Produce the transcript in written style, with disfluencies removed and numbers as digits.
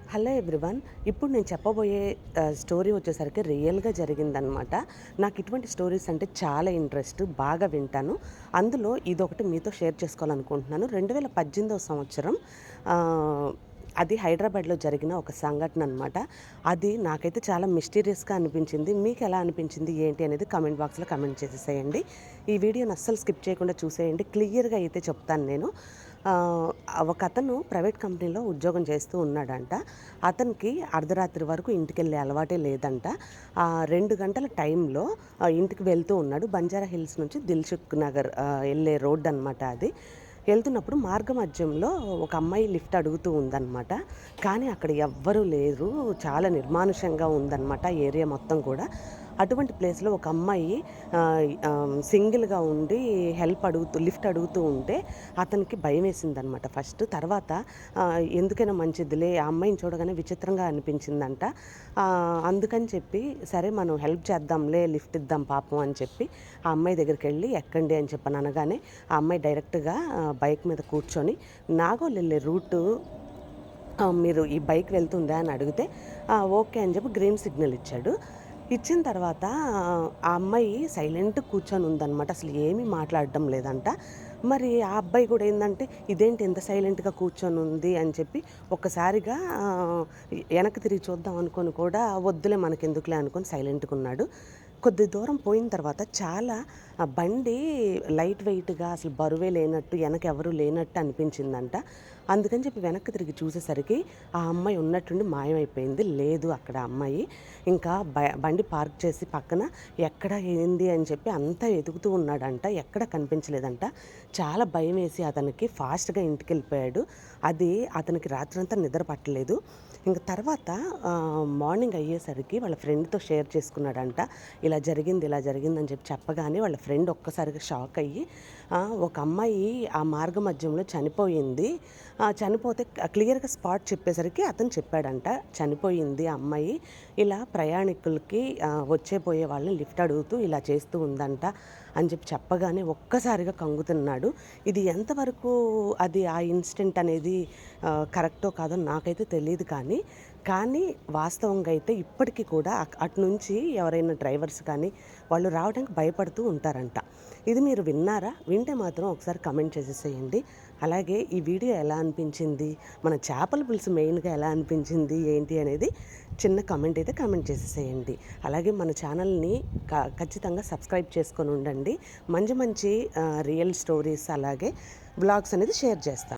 Hello everyone. ఇప్పుడు నేను చెప్పబోయే స్టోరీ వచ్చేసరికి రియల్‌గా జరిగిందనమాట. నాకు ఇటువంటి స్టోరీస్ అంటే చాలా ఇంట్రెస్ట్. బాగా వింటాను. అందులో ఇదొకటి మీతో షేర్ చేసుకోవాలనుకుంటున్నాను. 2018 సంవత్సరం ఆహ్, అది హైదరాబాద్‌లో జరిగిన ఒక సంఘటన అనమాట. అది నాకైతే చాలా మిస్టీరియస్‌గా అనిపించింది. మీకెలా అనిపించింది ఏంటి అనేది కామెంట్ బాక్స్‌లో కామెంట్ చేసేసేయండి. ఈ వీడియోని అస్సలు స్కిప్ చేయకుండా చూసేయండి. క్లియర్‌గా అయితే చెప్తాను నేను. ఒకతను ప్రైవేట్ కంపెనీలో ఉద్యోగం చేస్తూ ఉన్నాడంట. అతనికి అర్ధరాత్రి వరకు ఇంటికెళ్ళే అలవాటే లేదంట. 2 గంటల టైంలో ఇంటికి వెళ్తూ ఉన్నాడు. బంజారా హిల్స్ నుంచి దిల్‌సుఖ్ నగర్ ఎళ్ళే రోడ్డనమాట అది. ఎళ్తున్నప్పుడు మార్గమధ్యంలో ఒక అమ్మాయి లిఫ్ట్ అడుగుతూ ఉందనమాట. కానీ అక్కడ ఎవ్వరూ లేరు. చాలా నిర్మానుష్యంగా ఉందనమాట ఏరియా మొత్తం కూడా. అటువంటి ప్లేస్‌లో ఒక అమ్మాయి సింగిల్‌గా ఉండి లిఫ్ట్ అడుగుతూ ఉంటే అతనికి భయమేసిందనమాట ఫస్ట్. తర్వాత ఎందుకైనా మంచిదిలే, ఆ అమ్మాయిని చూడగానే విచిత్రంగా అనిపించిందంట. అందుకని చెప్పి సరే మనం హెల్ప్ చేద్దాంలే, లిఫ్ట్ ఇద్దాం పాపం అని చెప్పి ఆ అమ్మాయి దగ్గరికెళ్ళి ఎక్కండి అని చెప్పని అనగానే ఆ అమ్మాయి డైరెక్ట్‌గా బైక్ మీద కూర్చొని నాగోల్ ఎళ్ళే రూటు మీరు ఈ బైక్ వెళ్తుందా అని అడిగితే ఓకే అని చెప్పి గ్రీన్ సిగ్నల్ ఇచ్చాడు. ఇచ్చిన తర్వాత ఆ అమ్మాయి సైలెంట్‌గా కూర్చొని ఉందనమాట. అసలు ఏమీ మాట్లాడడం లేదంట. మరి ఆ అబ్బాయి కూడా ఏందంటే ఇదేంటి ఇంత సైలెంట్‌గా కూర్చొని ఉంది అని చెప్పి ఒక్కసారిగా ఎనక్కి తిరిగి చూద్దాం అనుకోని కూడా వద్దులే మనకెందుకులే అనుకోని సైలెంట్‌గా ఉన్నాడు. కొద్ది దూరం పోయిన తర్వాత చాలా బండి లైట్ వెయిట్‌గా అసలు బరువే లేనట్టు, ఎనక ఎవరు లేనట్టు అనిపించిందంట. అందుకని చెప్పి వెనక్కి తిరిగి చూసేసరికి ఆ అమ్మాయి ఉన్నట్టుండి మాయమైపోయింది. లేదు అక్కడ అమ్మాయి. ఇంకా బండి పార్క్ చేసి పక్కన ఎక్కడ ఏంది అని చెప్పి అంతా వెతుకుతూ ఉన్నాడంట. ఎక్కడ కనిపించలేదంట. చాలా భయమేసి అతనికి ఫాస్ట్‌గా ఇంటికెళ్ళిపోయాడు. అది అతనికి రాత్రంతా నిద్ర పట్టలేదు. ఇంక తర్వాత మార్నింగ్ అయ్యేసరికి వాళ్ళ ఫ్రెండ్‌తో షేర్ చేసుకున్నాడంట. ఇలా జరిగిందని చెప్పి చెప్పగానే వాళ్ళ ఫ్రెండ్ ఒక్కసారిగా షాక్ అయ్యి ఒక అమ్మాయి ఆ మార్గ మధ్యంలో చనిపోయింది. చనిపోతే క్లియర్‌గా స్పాట్ చెప్పేసరికి అతను చెప్పాడంట. చనిపోయింది ఆ అమ్మాయి. ఇలా ప్రయాణికులకి వచ్చే పోయే వాళ్ళని లిఫ్ట్ అడుగుతూ ఇలా చేస్తూ ఉందంట అని చెప్పి చెప్పగానే ఒక్కసారిగా కంగుతిన్నాడు. ఇది ఎంతవరకు అది ఆ ఇన్సిడెంట్ అనేది కరెక్టో కాదో నాకైతే తెలీదు కానీ వాస్తవంగా అయితే ఇప్పటికి కూడా అటునుంచి ఎవరైనా డ్రైవర్స్ కానీ వాళ్ళు రావడానికి భయపడుతూ ఉంటారంట. ఇది మీరు విన్నారా? వింటే మాత్రం ఒకసారి కమెంట్ చేసేసేయండి. అలాగే ఈ వీడియో ఎలా అనిపించింది? మన చేపల పులుసు మెయిన్‌గా ఎలా అనిపించింది? ఏంటి అనేది చిన్న కామెంట్ అయితే కామెంట్ చేసేసేయండి. అలాగే మన ఛానల్‌ని ఖచ్చితంగా సబ్స్క్రైబ్ చేసుకొని ఉండండి. మంచి మంచి రియల్ స్టోరీస్ అలాగే వ్లాగ్స్ అనేది షేర్ చేస్తాను.